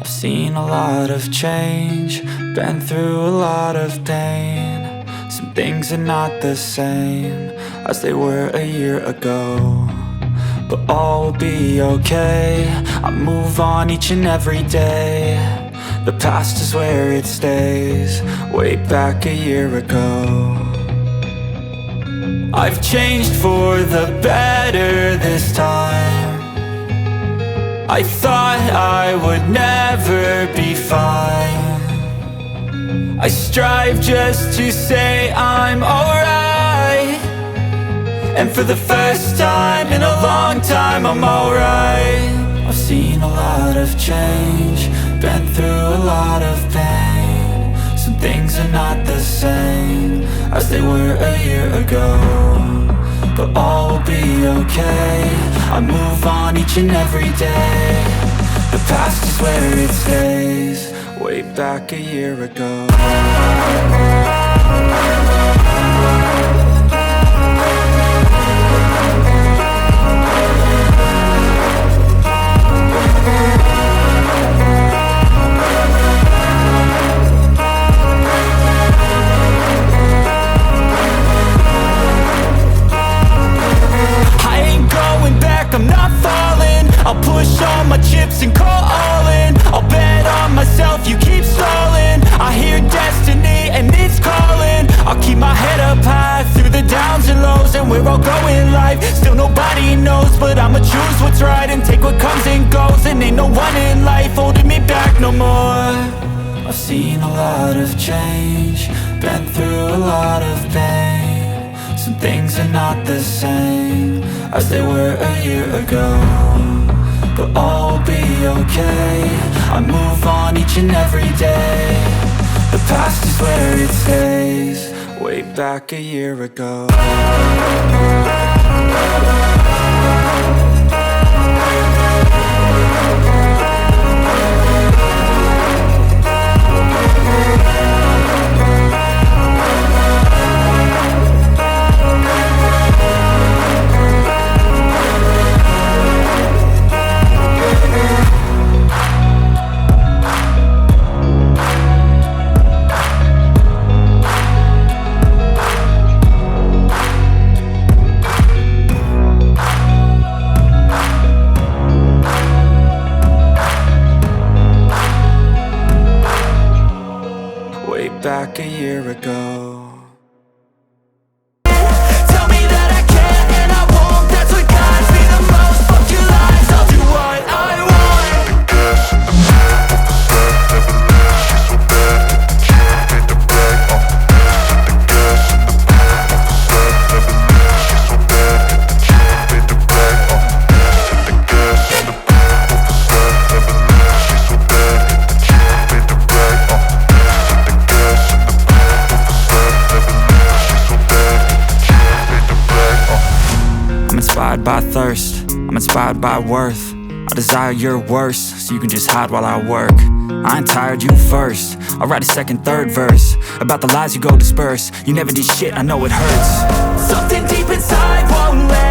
I've seen a lot of change, been through a lot of pain. Some things are not the same as they were a year ago, but all will be okay. I move on each and every day. The past is where it stays, way back a year ago. I've changed for the better this time. I thought I would never be fine. I strive just to say I'm alright, and for the first time in a long time I'm alright. I've seen a lot of change, been through a lot of pain. Some things are not the same as they were a year ago, but all will be okay. I move on each and every day. The past is where it stays, way back a year ago. I'm not falling, I'll push all my chips and call all in. I'll bet on myself, you keep stalling. I hear destiny and it's calling. I'll keep my head up high through the downs and lows, and we're all going life. Still nobody knows, but I'ma choose what's right and take what comes and goes. And ain't no one in life holding me back no more. I've seen a lot of change, been through a lot of pain. Some things are not the same as they were a year ago, but all will be okay. I move on each and every day. The past is where it stays, way back a year ago. Back a year ago. Tell me that I can't and I won't. That's what guides me the most. Fuck your lies, I'll do what I want. The gas in the middle of the set never leaves. She's so bad that the chick made the brag. The gas in the middle of the set never leaves. She's so bad that the chick made the brag. The gas in the middle of the set never leaves. She's so bad that the chick made the brag. I'm inspired by thirst, I'm inspired by worth. I desire your worst, so you can just hide while I work. I ain't tired, you first. I'll write a second, third verse about the lies you go disperse. You never did shit, I know it hurts. Something deep inside won't let